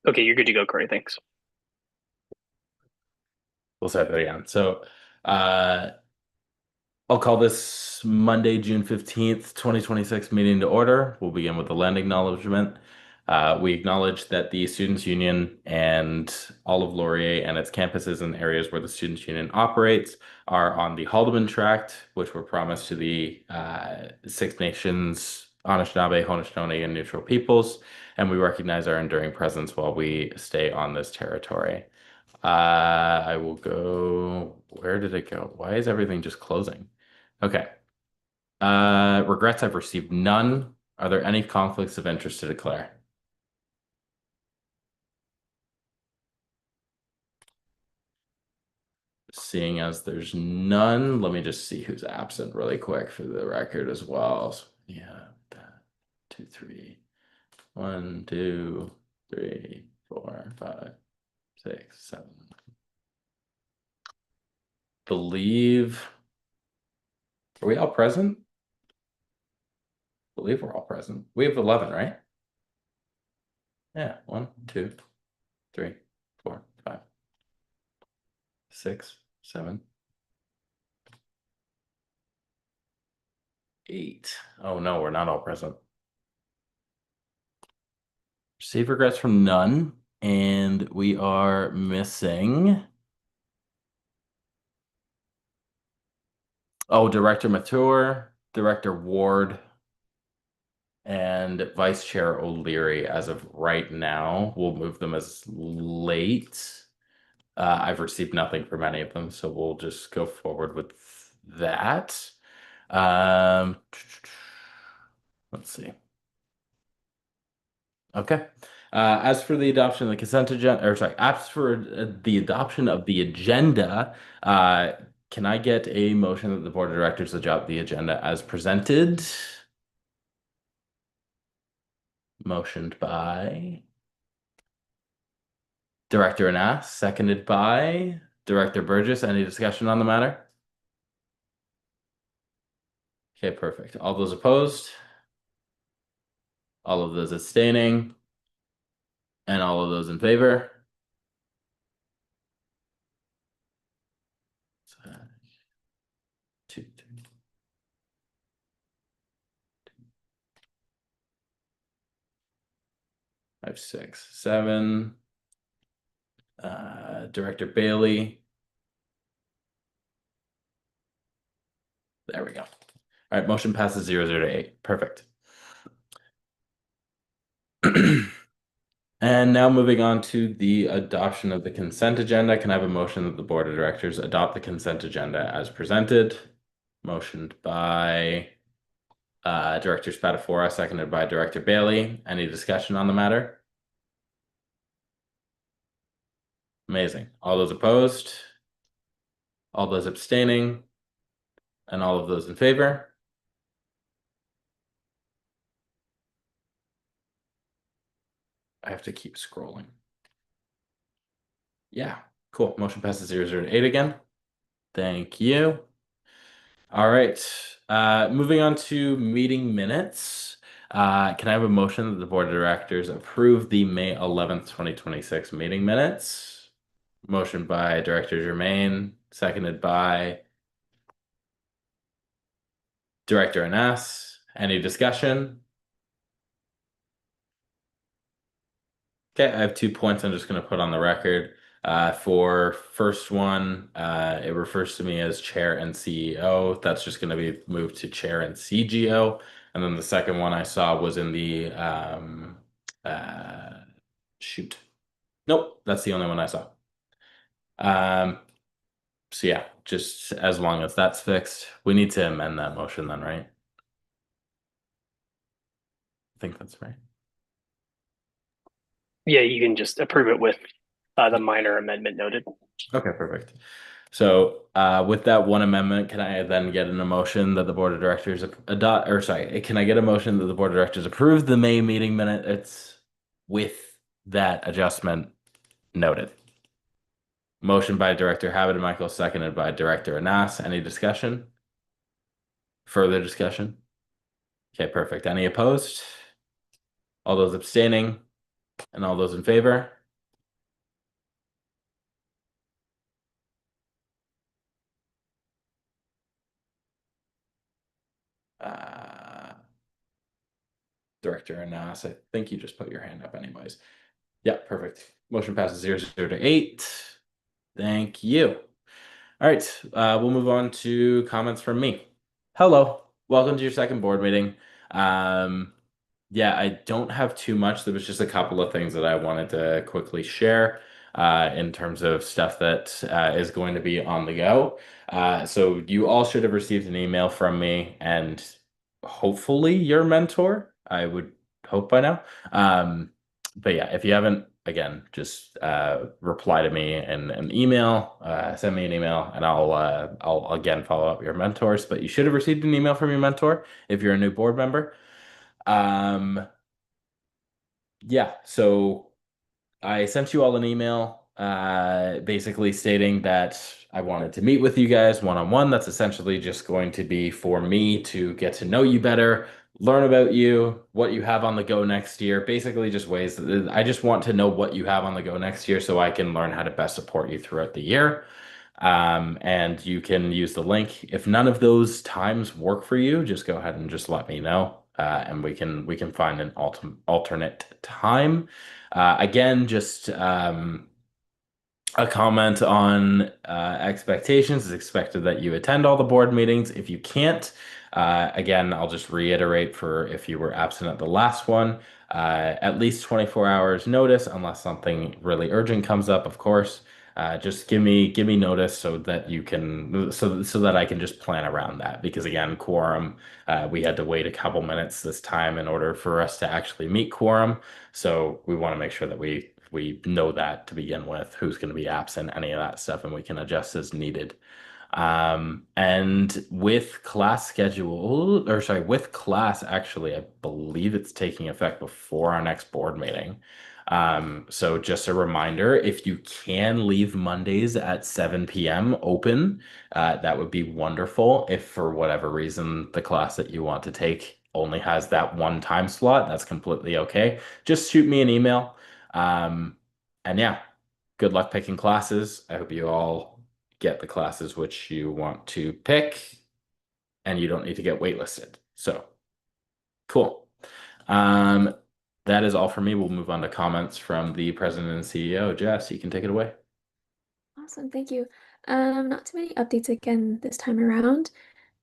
Okay, you're good to go, Corey. Thanks. We'll start that again. Uh, I'll call this Monday, June 15th, 2026 meeting to order. We'll begin with the land acknowledgement. We acknowledge that the Students' Union and all of Laurier and its campuses and areas where the Students' Union operates are on the Haldeman Tract, which were promised to the Six Nations, Anishinaabe, Haudenosaunee, and Neutral Peoples, and we recognize our enduring presence while we stay on this territory. I will go. Where did it go? Why is everything just closing? Okay. Regrets I've received none. Are there any conflicts of interest to declare? Seeing as there's none, let me just see who's absent really quick for the record as well. So, yeah, that, two, three, one, two, three, four, five, six, seven. Believe. Are we all present? Believe we're all present. We have 11, right? Yeah, one, two, three, four, five, six, seven, eight. Oh no, we're not all present. Save regrets from none, and we are missing. Oh, Director Mature, Director Ward, and Vice Chair O'Leary as of right now. We'll move them as late. I've received nothing from any of them, so we'll just go forward with that. Um, let's see. Okay. As for the adoption of the consent agenda, or sorry, as for the adoption of the agenda, can I get a motion that the board of directors adopt the agenda as presented? Motioned by Director Anas, seconded by Director Burgess. Any discussion on the matter? Okay, perfect. All those opposed? All of those abstaining? And all of those in favor? Two, three, 5, 6, 7. Director Bailey. There we go. All right, motion passes 0-0 to 8. Perfect. And now moving on to the adoption of the consent agenda. Can I have a motion that the board of directors adopt the consent agenda as presented? Motioned by Director Spatafora, seconded by Director Bailey. Any discussion on the matter? Amazing. All those opposed? All those abstaining? And all of those in favor? I have to keep scrolling. Yeah, cool. Motion passes 0-0 to 8 again. Thank you. All right. Moving on to meeting minutes. Can I have a motion that the board of directors approve the May 11th, 2026 meeting minutes? Motion by Director Germain, seconded by Director Anas. Any discussion? Okay, I have 2 points I'm just going to put on the record. For first one, it refers to me as chair and CEO. That's just going to be moved to chair and CGO. And then the second one I saw was in the uh, shoot. Nope, that's the only one I saw. Um, so yeah, just as long as that's fixed, we need to amend that motion then, right? I think that's right. Yeah, you can just approve it with the minor amendment noted. Okay, perfect. So, with that one amendment, can I then get an emotion that the board of directors adopt, or sorry, can I get a motion that the board of directors approve the May meeting minutes with that adjustment noted? Motion by Director Habermichael, seconded by Director Anas. Any discussion? Further discussion? Okay, perfect. Any opposed? All those abstaining? And all those in favor? Uh, Director Anas, I think you just put your hand up anyways. Yeah, perfect. Motion passes 0-8. Thank you. All right, we'll move on to comments from me. Hello, welcome to your second board meeting. Yeah, I don't have too much. There was just a couple of things that I wanted to quickly share in terms of stuff that is going to be on the go. So you all should have received an email from me and hopefully your mentor. I would hope by now. But yeah, if you haven't, again, just reply to me in an email, send me an email, and I'll again follow up your mentors. But you should have received an email from your mentor if you're a new board member. Um, yeah, so I sent you all an email basically stating that I wanted to meet with you guys one-on-one. That's essentially just going to be for me to get to know you better, learn about you, what you have on the go next year, basically just ways that I just want to know what you have on the go next year so I can learn how to best support you throughout the year. And you can use the link. If none of those times work for you, just go ahead and just let me know, and we can find an alternate time. Again, just a comment on expectations. It's expected that you attend all the board meetings. If you can't, again, I'll just reiterate for if you were absent at the last one, at least 24 hours notice, unless something really urgent comes up, of course. Just give me notice so that you can so that I can just plan around that because again, quorum, we had to wait a couple minutes this time in order for us to actually meet quorum. So we want to make sure that we know that to begin with, who's going to be absent, any of that stuff, and we can adjust as needed. And with class schedule, or sorry, with class, actually, I believe it's taking effect before our next board meeting. So just a reminder, if you can leave Mondays at 7 p.m. open, that would be wonderful. If for whatever reason the class that you want to take only has that one time slot, that's completely okay. Just shoot me an email. And yeah, good luck picking classes. I hope you all get the classes which you want to pick, and you don't need to get waitlisted. So cool. Um, that is all for me. We'll move on to comments from the president and CEO. Jess, you can take it away. Awesome, thank you. Not too many updates again this time around.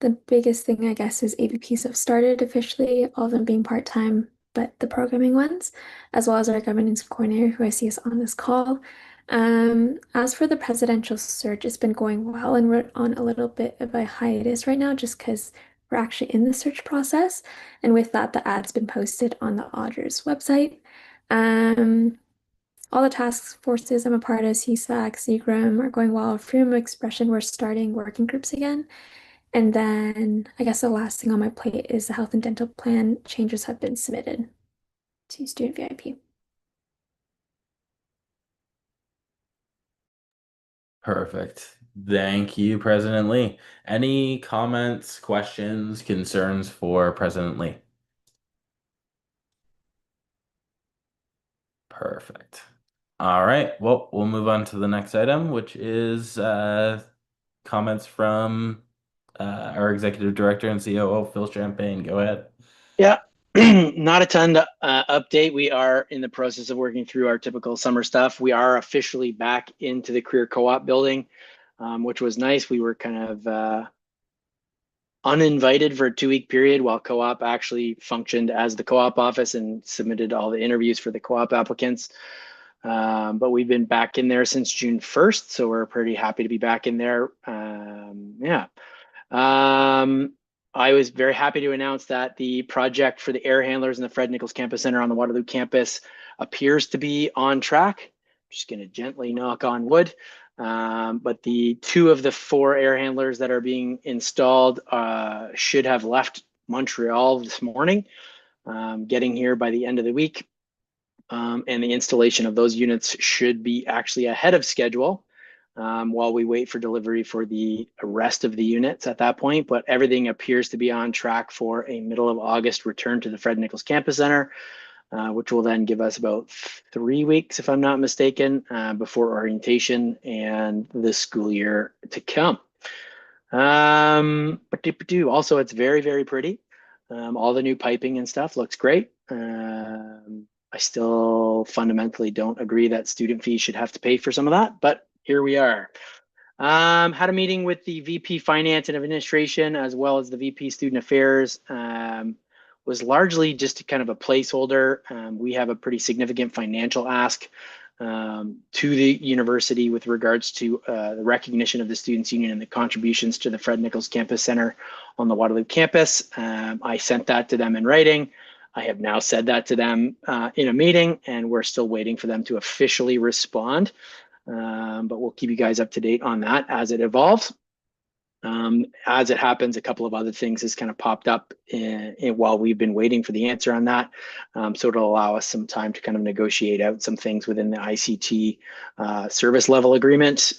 The biggest thing, I guess, is AVPs have started officially, all of them being part-time, but the programming ones, as well as our governance coordinator, who I see is on this call. As for the presidential search, it's been going well, and we're on a little bit of a hiatus right now just because we're actually in the search process. And with that, the ad's been posted on the auditor's website. Um, all the task forces I'm a part of, CSAC, Seagram, are going well. Freedom of expression, we're starting working groups again. And then I guess the last thing on my plate is the health and dental plan changes have been submitted to student VIP. Perfect. Thank you, President Lee. Any comments, questions, concerns for President Lee? Perfect. All right. Well, we'll move on to the next item, which is comments from our executive director and COO, Phil Champagne. Go ahead. Yeah, not a ton to update. We are in the process of working through our typical summer stuff. We are officially back into the career co-op building, which was nice. We were kind of uninvited for a 2-week period while co-op actually functioned as the co-op office and submitted all the interviews for the co-op applicants. But we've been back in there since June 1st, so we're pretty happy to be back in there. Yeah. I was very happy to announce that the project for the air handlers in the Fred Nichols Campus Center on the Waterloo campus appears to be on track. I'm just going to gently knock on wood. But the 2 of the 4 air handlers that are being installed should have left Montreal this morning, getting here by the end of the week. And the installation of those units should be actually ahead of schedule while we wait for delivery for the rest of the units at that point. But everything appears to be on track for a middle of August return to the Fred Nichols Campus Center. which will then give us about 3 weeks, if I'm not mistaken, before orientation and the school year to come. Also, it's very, very pretty. All the new piping and stuff looks great. I still fundamentally don't agree that student fees should have to pay for some of that, but here we are. Had a meeting with the VP Finance and Administration as well as the VP Student Affairs. Was largely just kind of a placeholder. We have a pretty significant financial ask to the university with regards to the recognition of the Students' Union and the contributions to the Fred Nichols Campus Center on the Waterloo campus. I sent that to them in writing. I have now said that to them in a meeting, and we're still waiting for them to officially respond. But we'll keep you guys up to date on that as it evolves. As it happens, a couple of other things has kind of popped up while we've been waiting for the answer on that. So it'll allow us some time to kind of negotiate out some things within the ICT service level agreement,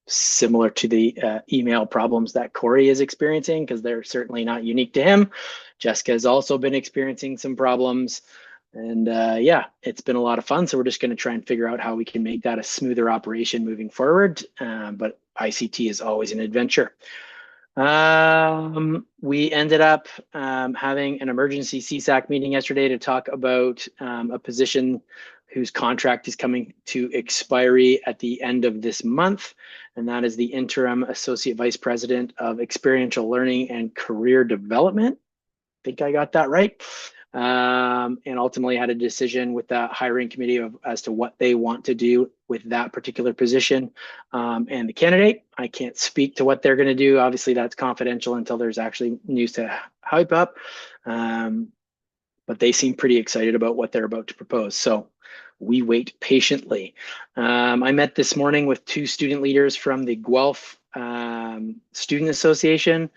similar to the email problems that Corey is experiencing, because they're certainly not unique to him. Jessica has also been experiencing some problems. And yeah, it's been a lot of fun. So we're just going to try and figure out how we can make that a smoother operation moving forward. But ICT is always an adventure. We ended up having an emergency CSAC meeting yesterday to talk about a position whose contract is coming to expiry at the end of this month. And that is the interim associate vice president of experiential learning and career development. I think I got that right. And ultimately had a decision with the hiring committee as to what they want to do with that particular position and the candidate. I can't speak to what they're going to do. Obviously, that's confidential until there's actually news to hype up. But they seem pretty excited about what they're about to propose. So we wait patiently. I met this morning with 2 student leaders from the Guelph Student Association.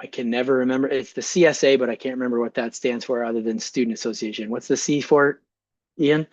I can never remember. It's the CSA, but I can't remember what that stands for other than Student Association. What's the C for, Ian?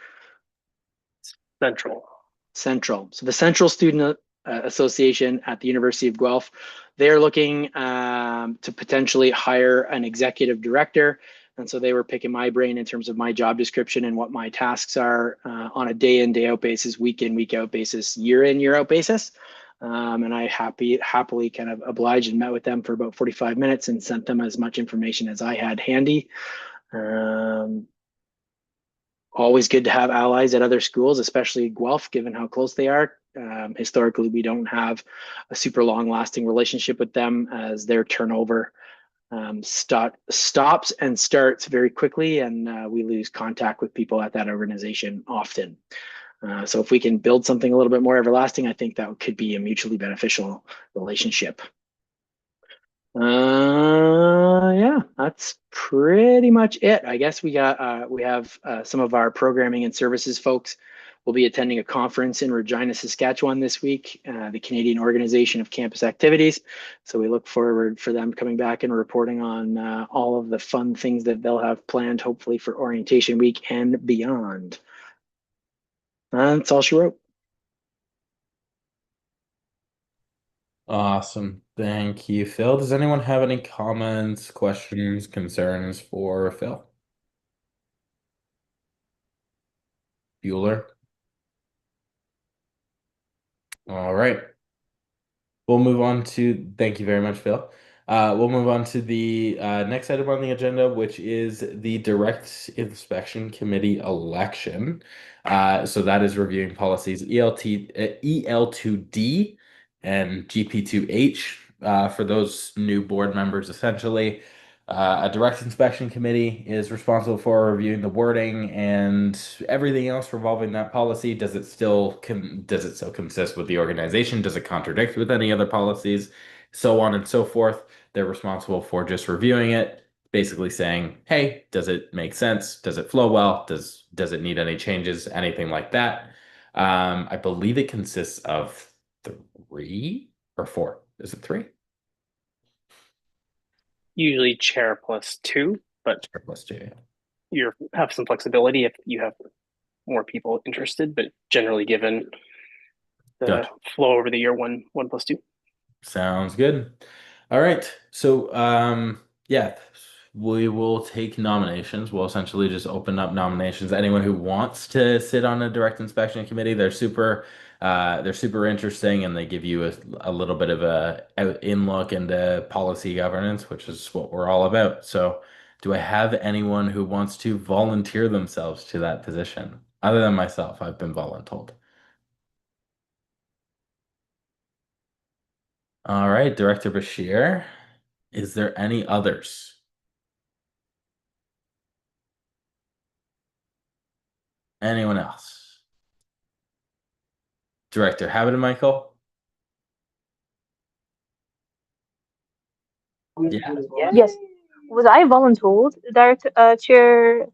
Central. Central. So the Central Student Association at the University of Guelph, they're looking to potentially hire an executive director. And so they were picking my brain in terms of my job description and what my tasks are on a day in, day out basis, week in, week out basis, year in, year out basis. And I happily kind of obliged and met with them for about 45 minutes and sent them as much information as I had handy. Always good to have allies at other schools, especially Guelph, given how close they are. Historically, we don't have a super long lasting relationship with them as their turnover stops and starts very quickly, and we lose contact with people at that organization often. So if we can build something a little bit more everlasting, I think that could be a mutually beneficial relationship. Yeah, that's pretty much it. I guess we have some of our programming and services folks will be attending a conference in Regina, Saskatchewan this week, the Canadian Organization of Campus Activities. So we look forward for them coming back and reporting on all of the fun things that they'll have planned, hopefully for orientation week and beyond. That's all she wrote. Awesome. Thank you, Phil. Does anyone have any comments, questions, concerns for Phil? Bueller? All right. We'll move on to, thank you very much, Phil. We'll move on to the next item on the agenda, which is the Direct Inspection Committee election. So that is reviewing policies EL2D and GP2H for those new board members, essentially. A direct inspection committee is responsible for reviewing the wording and everything else revolving that policy. Does it still consist with the organization? Does it contradict with any other policies? So on and so forth. They're responsible for just reviewing it, basically saying, hey, does it make sense? Does it flow well? Does it need any changes? Anything like that. I believe it consists of 3 or 4. Is it 3? Usually chair +2, but Chair +2, yeah. you have some flexibility if you have more people interested, but generally given the Gotcha. flow over the year, one +2. Sounds good. All right. So yeah, we will take nominations. We'll essentially just open up nominations. Anyone who wants to sit on a direct inspection committee, they're super interesting, and they give you a little bit of in look into policy governance, which is what we're all about. So, do I have anyone who wants to volunteer themselves to that position? Other than myself, I've been voluntold. All right, Director Bashir, is there any others? Anyone else? Director Michael? Yeah. Yes. Was I voluntold, Director Chair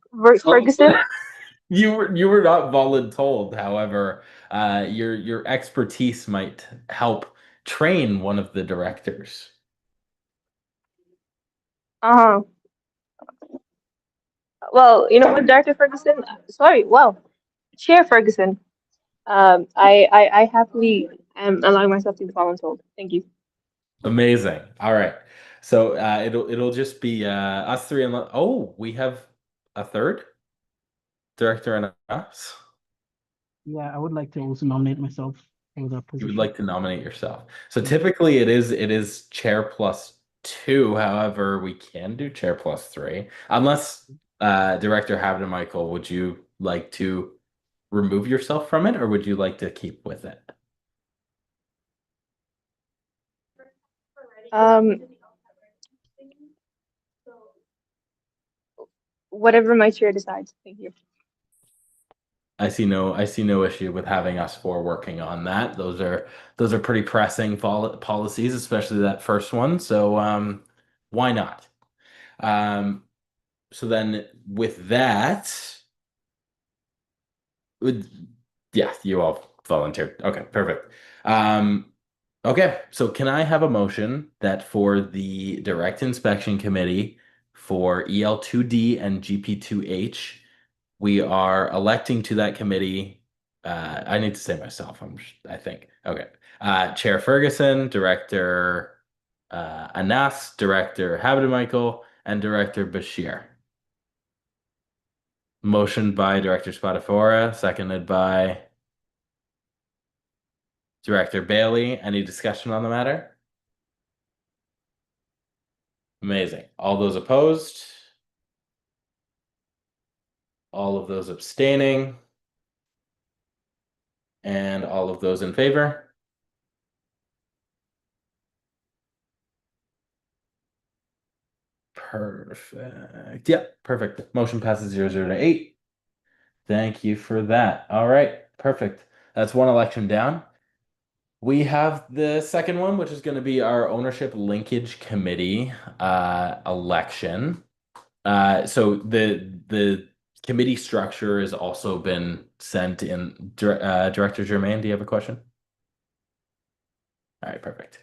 Ferguson? You were not voluntold. However, your expertise might help train one of the directors. Uh-huh. Well, you know what, Director Ferguson? Sorry, well, Chair Ferguson. I happily am allowing myself to be voluntold. Thank you. Amazing. All right. So it'll just be us three and oh, we have a third director and us. Yeah, I would like to also nominate myself for that You position. would like to nominate yourself. So typically it is chair plus two. However, we can do chair plus three. Unless Director Michael, would you like to remove yourself from it, or would you like to keep with it? Whatever my chair decides. Thank you. I see no issue with having us four working on that. Those are pretty pressing policies, especially that first one. So why not? So then with that, yeah, you all volunteered. Okay, perfect. Okay, so can I have a motion that for the direct inspection committee for EL2D and GP2H, we are electing to that committee. I need to say myself, I think. Okay. Chair Ferguson, Director Anas, Director Michael, and Director Bashir. Motion by Director Spadafora, seconded by Director Bailey. Any discussion on the matter? Amazing. All those opposed? All of those abstaining? And all of those in favor? Perfect. Yeah, perfect. Motion passes 0-0 to 8. Thank you for that. All right, perfect. That's one election down. We have the second one, which is going to be our ownership linkage committee election. So the committee structure has also been sent in. Director Germain, do you have a question? All right, perfect.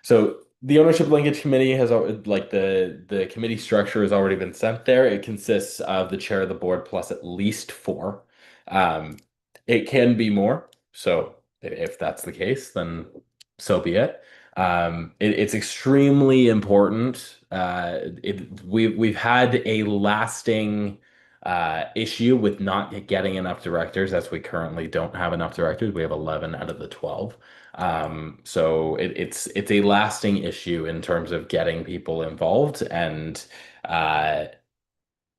So the ownership linkage committee has the committee structure has already been sent there. It consists of the chair of the board plus at least 4. It can be more. So if that's the case, then so be it. It's extremely important. We've had a lasting issue with not getting enough directors, as we currently don't have enough directors. We have 11 out of the 12. So it's a lasting issue in terms of getting people involved, and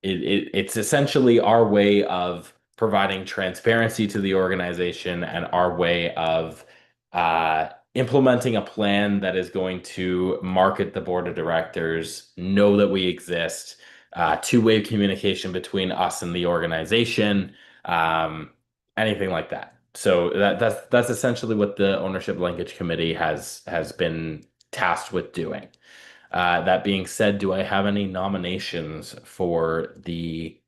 it's essentially our way of providing transparency to the organization and our way of implementing a plan that is going to market the board of directors, know that we exist, two-way communication between us and the organization, anything like that. So that's essentially what the ownership linkage committee has been tasked with doing. That being said, do I have any nominations for the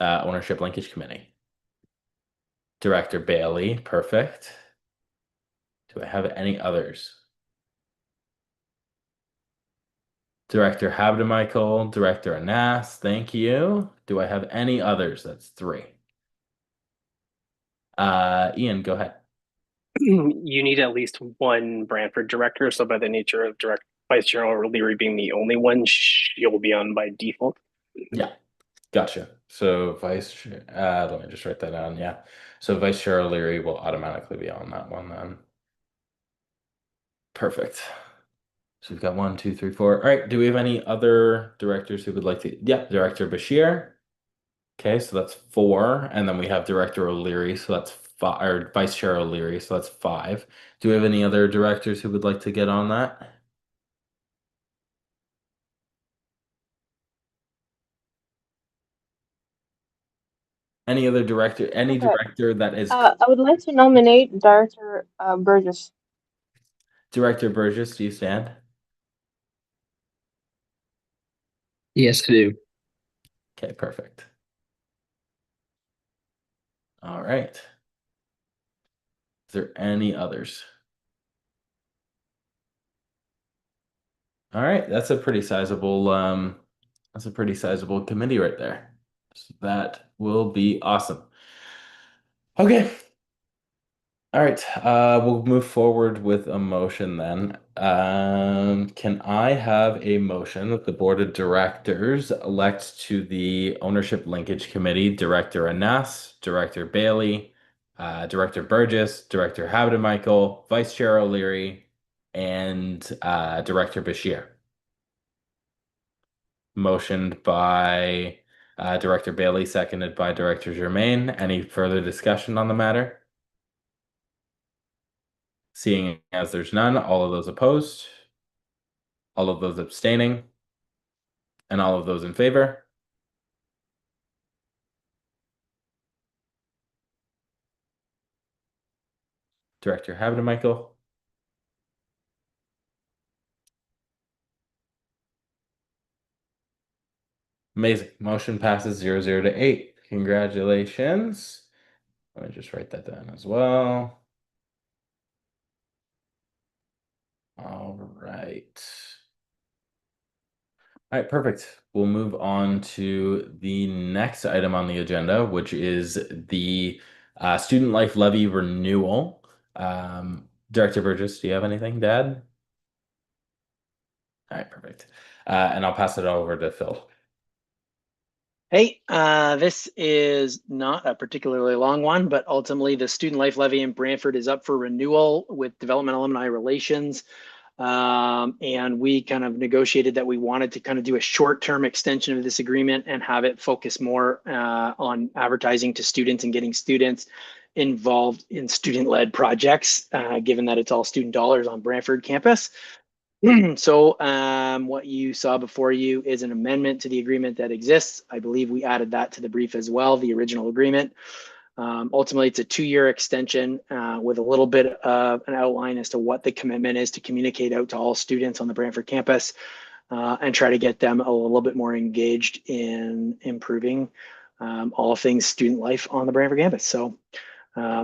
ownership linkage committee? Director Bailey, perfect. Do I have any others? Director Michael, Director Anas, thank you. Do I have any others? That's 3. Ian, go ahead. You need at least one Brantford director. So by the nature of Vice Chair O'Leary being the only one, she'll be on by default. Yeah, gotcha. So Vice Chair, let me just write that down. Yeah. So Vice Chair O'Leary will automatically be on that one then. Perfect. So we've got 1, 2, 3, 4. All right. Do we have any other directors who would like to? Yeah, Director Bashir. Okay, so that's 4. And then we have Director O'Leary, so that's 5, or Vice Chair O'Leary, so that's 5. Do we have any other directors who would like to get on that? Any other director, any Okay. director that is I would like to nominate Director Burgess. Director Burgess, do you stand? Yes, I do. Okay, perfect. All right. Is there any others? All right, that's a pretty sizable committee right there. So that will be awesome. Okay. All right, we'll move forward with a motion then. Can I have a motion that the Board of Directors elect to the Ownership Linkage Committee Director Anas, Director Bailey, Director Burgess, Director Michael, Vice Chair O'Leary, and Director Bashir? Motioned by Director Bailey, seconded by Director Germain. Any further discussion on the matter? Seeing as there's none, all of those opposed, all of those abstaining, and all of those in favor? Director Michael. Amazing. Motion passes 0-0 to 8. Congratulations. Let me just write that down as well. All right. All right, perfect. We'll move on to the next item on the agenda, which is the Student Life Levy renewal. Director Burgess, do you have anything to add? All right, perfect. And I'll pass it over to Phil. Hey, this is not a particularly long one, but ultimately the Student Life Levy in Brantford is up for renewal with Development Alumni Relations. And we kind of negotiated that we wanted to kind of do a short-term extension of this agreement and have it focus more on advertising to students and getting students involved in student-led projects, given that it's all student dollars on Brantford campus. So what you saw before you is an amendment to the agreement that exists. I believe we added that to the brief as well, the original agreement. Ultimately, it's a 2-year extension with a little bit of an outline as to what the commitment is to communicate out to all students on the Brantford campus and try to get them a little bit more engaged in improving all things student life on the Brantford campus. So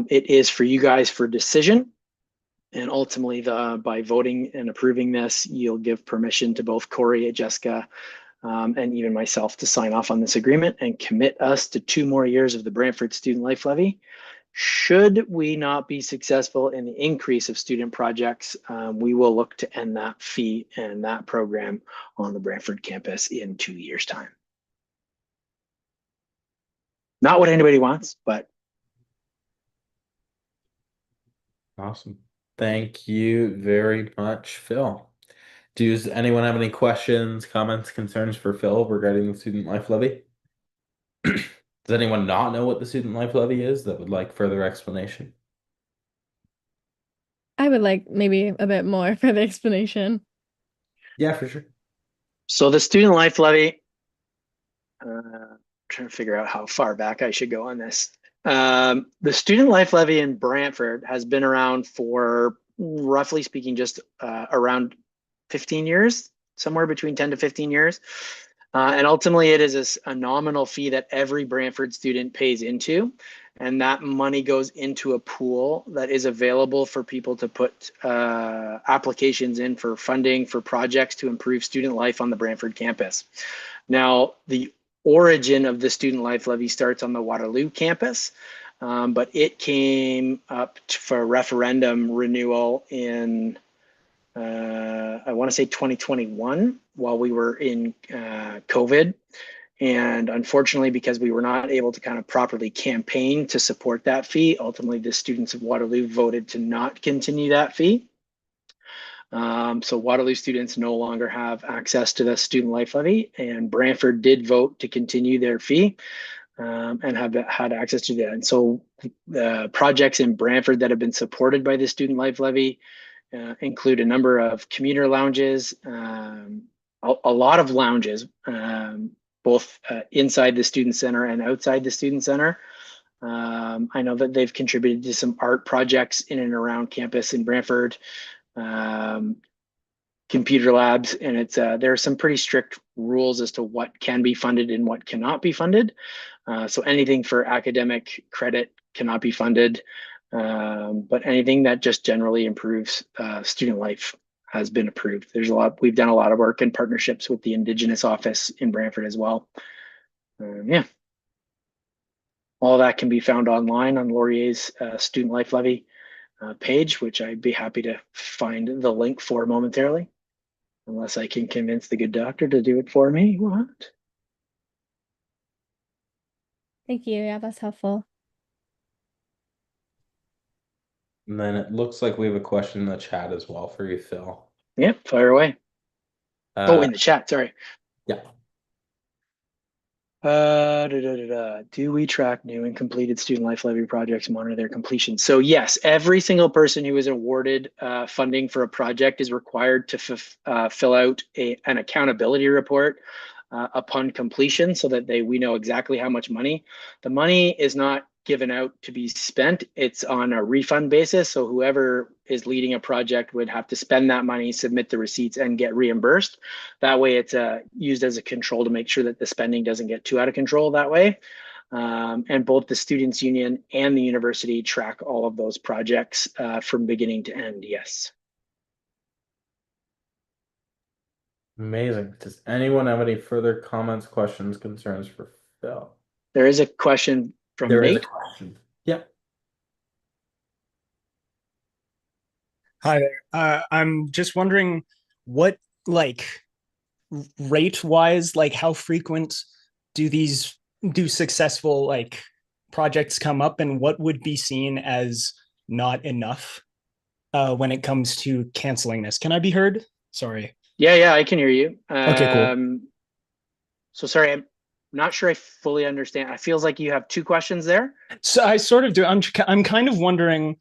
it is for you guys for decision. And ultimately, by voting and approving this, you'll give permission to both Corey, Jessica, and even myself to sign off on this agreement and commit us to 2 more years of the Brantford Student Life Levy. Should we not be successful in the increase of student projects, we will look to end that fee and that program on the Brantford campus in 2 years' time. Not what anybody wants, but. Awesome. Thank you very much, Phil. Does anyone have any questions, comments, concerns for Phil regarding the Student Life Levy? Does anyone not know what the Student Life Levy is that would like further explanation? I would like maybe a bit more further explanation. Yeah, for sure. So the Student Life Levy, trying to figure out how far back I should go on this. The Student Life Levy in Brantford has been around for, roughly speaking, just around 15 years, somewhere between 10 to 15 years. And ultimately, it is a nominal fee that every Brantford student pays into. And that money goes into a pool that is available for people to put applications in for funding for projects to improve student life on the Brantford campus. Now, the origin of the Student Life Levy starts on the Waterloo campus, but it came up for referendum renewal in I want to say 2021 while we were in COVID. And unfortunately, because we were not able to kind of properly campaign to support that fee, ultimately the students of Waterloo voted to not continue that fee. So Waterloo students no longer have access to the student life levy, and Brantford did vote to continue their fee and have had access to that. And so the projects in Brantford that have been supported by the student life levy include a number of commuter lounges, a lot of lounges, both inside the student center and outside the student center. I know that they've contributed to some art projects in and around campus in Brantford, computer labs, and it's there are some pretty strict rules as to what can be funded and what cannot be funded. So anything for academic credit cannot be funded, but anything that just generally improves student life has been approved. There's a lot. We've done a lot of work in partnerships with the Indigenous office in Brantford as well. Yeah. All that can be found online on Laurier's Student Life Levy page, which I'd be happy to find the link for momentarily, unless I can convince the good doctor to do it for me. What? Thank you. Yeah, that's helpful. And then it looks like we have a question in the chat as well for you, Phil. Yep, fire away. Oh, in the chat, sorry. Yeah. Do we track new and completed student life levy projects, monitor their completion? So yes, every single person who is awarded funding for a project is required to fill out an accountability report upon completion, so that we know exactly how much money. The money is not given out to be spent. It's on a refund basis. So whoever is leading a project would have to spend that money, submit the receipts, and get reimbursed. That way it's used as a control to make sure that the spending doesn't get too out of control that way. And both the Students' Union and the university track all of those projects from beginning to end, yes. Amazing. Does anyone have any further comments, questions, concerns for Phil? There is a question from There is a Nate. question. Yeah. Hi there. I'm just wondering what, like, rate-wise, like, how frequent do successful, like, projects come up, and what would be seen as not enough when it comes to canceling this? Can I be heard? Sorry. Yeah, I can hear you. Okay, cool. So sorry, I'm not sure I fully understand. It feels like you have two questions there. So I sort of do. I'm kind of wondering,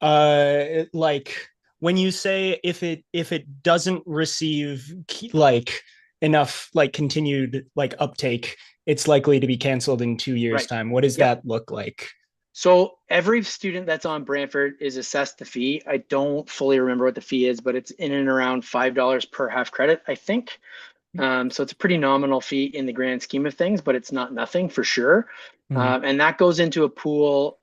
like, when you say if it doesn't receive like enough like continued like uptake, it's likely to be canceled in 2 years' time. What does that look like? So every student that's on Brantford is assessed the fee. I don't fully remember what the fee is, but it's in and around $5 per half credit, I think. So it's a pretty nominal fee in the grand scheme of things, but it's not nothing for sure. And that goes into a pool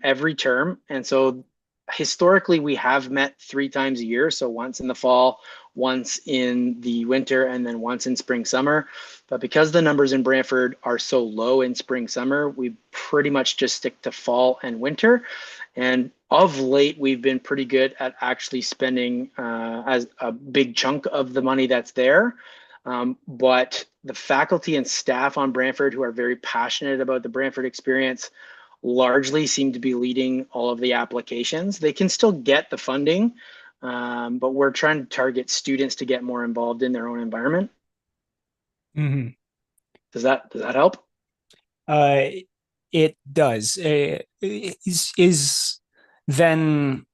every term. And so historically, we have met 3 times a year. So once in the fall, once in the winter, and then once in spring, summer. But because the numbers in Brantford are so low in spring, summer, we pretty much just stick to fall and winter. And of late, we've been pretty good at actually spending as a big chunk of the money that's there. But the faculty and staff on Brantford who are very passionate about the Brantford experience largely seem to be leading all of the applications. They can still get the funding, but we're trying to target students to get more involved in their own environment. Mm-hmm. Does that help? It does. Is then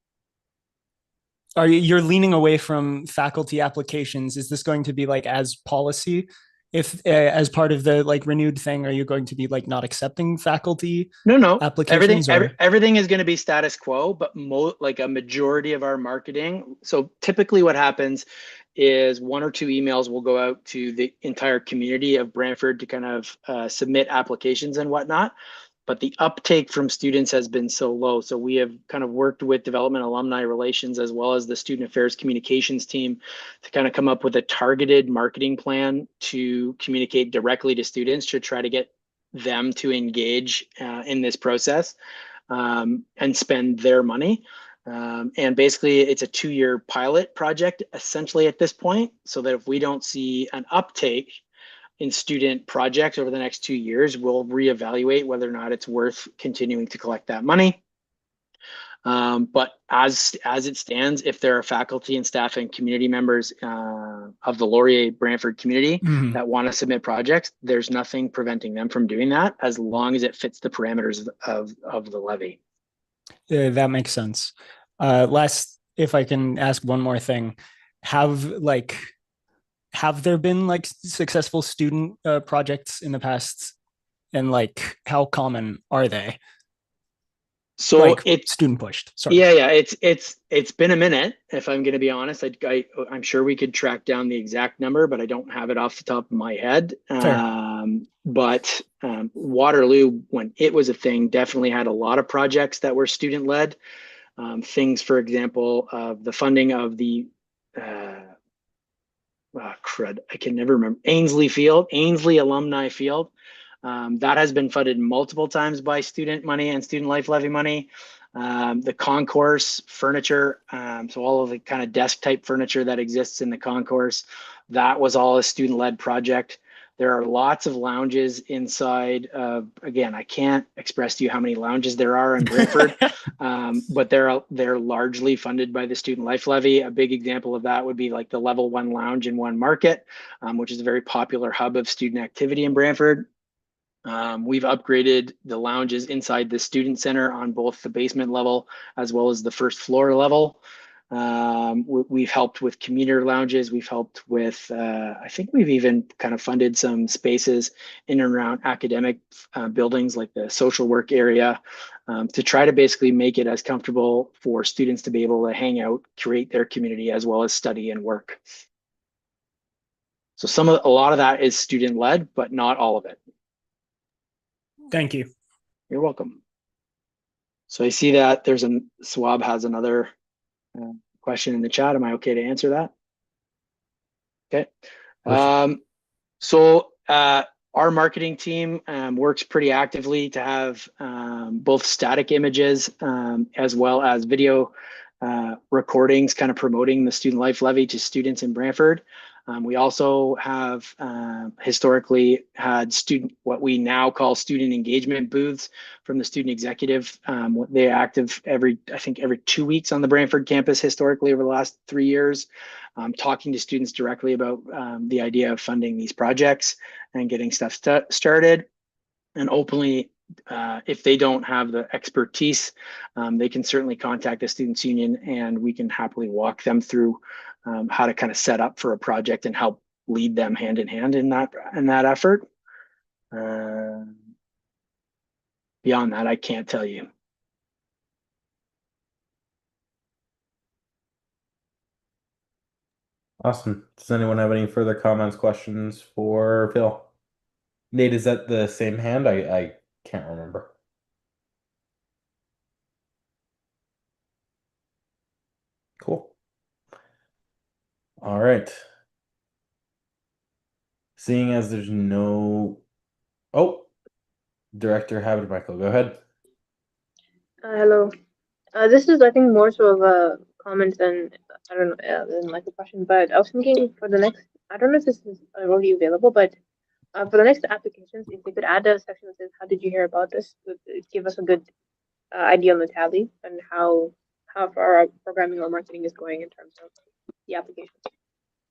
you're leaning away from faculty applications? Is this going to be like as policy? If as part of the like renewed thing, are you going to be like not accepting faculty? No. Applications. Everything is going to be status quo, but like a majority of our marketing. So typically, what happens is 1 or 2 emails will go out to the entire community of Brantford to kind of submit applications and whatnot. But the uptake from students has been so low. So we have kind of worked with development alumni relations as well as the student affairs communications team to kind of come up with a targeted marketing plan to communicate directly to students to try to get them to engage in this process and spend their money. And basically it's a 2-year pilot project essentially at this point, so that if we don't see an uptake in student projects over the next 2 years, we'll reevaluate whether or not it's worth continuing to collect that money. But as it stands, if there are faculty and staff and community members of the Laurier Brantford community that want to submit projects, there's nothing preventing them from doing that as long as it fits the parameters of the levy. That makes sense. If I can ask one more thing, have there been like successful student projects in the past, and like how common are they? So like it's student pushed. Sorry. Yeah. It's been a minute. If I'm going to be honest, I'm sure we could track down the exact number, but I don't have it off the top of my head. But Waterloo, when it was a thing, definitely had a lot of projects that were student led. Things, for example, of the funding of the I can never remember, Ainsley Alumni Field. That has been funded multiple times by student money and student life levy money. The concourse furniture, so all of the kind of desk type furniture that exists in the concourse, that was all a student led project. There are lots of lounges inside. Again, I can't express to you how many lounges there are in Brantford, but they're largely funded by the student life levy. A big example of that would be like the Level 1 Lounge in One Market, which is a very popular hub of student activity in Brantford. We've upgraded the lounges inside the student center on both the basement level as well as the first floor level. We've helped with commuter lounges. We've helped with, I think we've even kind of funded some spaces in and around academic buildings like the social work area, to try to basically make it as comfortable for students to be able to hang out, create their community, as well as study and work. So a lot of that is student led, but not all of it. Thank you. You're welcome. So I see that Swab has another question in the chat. Am I okay to answer that? Okay. So our marketing team works pretty actively to have both static images as well as video recordings kind of promoting the student life levy to students in Brantford. We also have historically had what we now call student engagement booths from the student executive. They're active every 2 weeks on the Brantford campus historically over the last 3 years, talking to students directly about the idea of funding these projects and getting stuff started. And openly, if they don't have the expertise, they can certainly contact the Students' Union, and we can happily walk them through how to kind of set up for a project and help lead them hand in hand in that effort. Beyond that, I can't tell you. Awesome. Does anyone have any further comments, questions for Phil? Nate, is that the same hand? I can't remember. Cool. All right. Seeing as there's no... Oh, Director Habermichael, go ahead. Hello. This is, I think, more so of a comment than, I don't know, than like a question, but I was thinking for the next, I don't know if this is already available, but for the next applications, if they could add a section that says, how did you hear about this? It'd give us a good idea on the tally and how far our programming or marketing is going in terms of the applications.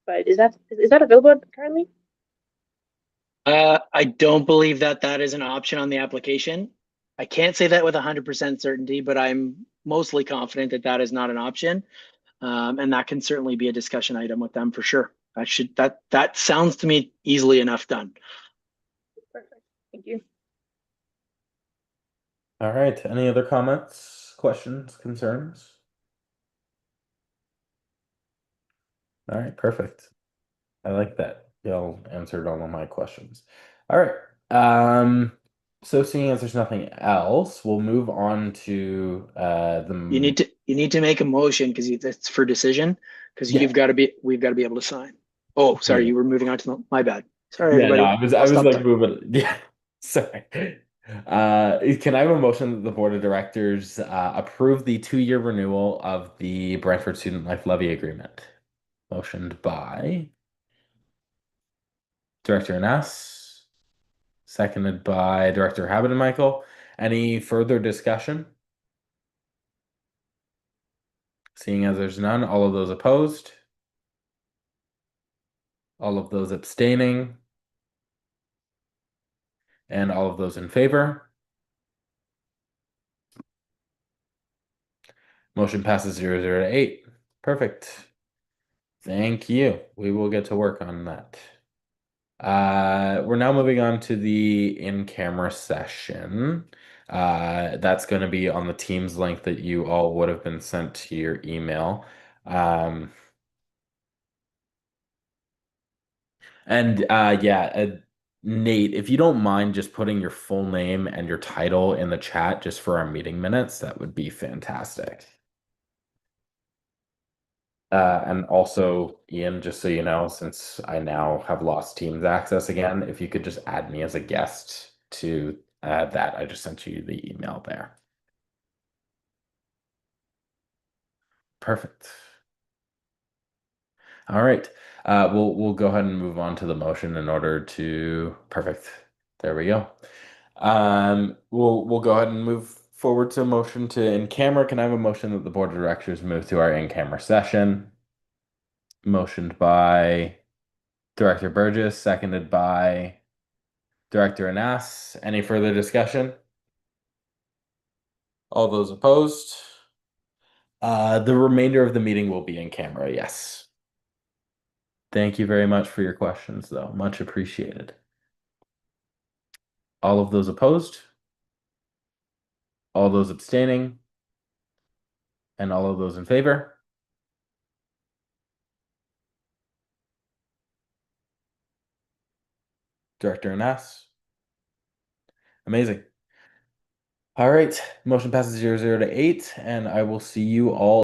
But is that available currently? I don't believe that is an option on the application. I can't say that with 100% certainty, but I'm mostly confident that is not an option. And that can certainly be a discussion item with them for sure. That sounds to me easily enough done. Perfect. Thank you. All right. Any other comments, questions, concerns? All right, perfect. I like that. Y'all answered all of my questions. All right. So seeing as there's nothing else, we'll move on to You need to make a motion because it's for decision, because we've got to be able to sign. Oh, sorry, you were moving on to my bad. Sorry, everybody. No, I was like moving. Yeah, sorry. Can I have a motion that the board of directors approve the 2-year renewal of the Brantford Student Life Levy Agreement? Motioned by Director Aness, seconded by Director Habermichael. Any further discussion? Seeing as there's none, all of those opposed? All of those abstaining? And all of those in favor? Motion passes 0-0 to 8. Perfect. Thank you. We will get to work on that. We're now moving on to the in-camera session. That's going to be on the Teams link that you all would have been sent to your email. Nate, if you don't mind just putting your full name and your title in the chat just for our meeting minutes, that would be fantastic. And also, Ian, just so you know, since I now have lost Teams access again, if you could just add me as a guest to that, I just sent you the email there. Perfect. All right. We'll go ahead and move on to the motion in order to perfect. There we go. We'll go ahead and move forward to a motion to in camera. Can I have a motion that the board of directors move to our in-camera session? Motioned by Director Burgess, seconded by Director Aness. Any further discussion? All those opposed? The remainder of the meeting will be in camera, yes. Thank you very much for your questions, though. Much appreciated. All of those opposed? All those abstaining? And all of those in favor? Director Aness? Amazing. All right, motion passes 0-0 to 8, and I will see you all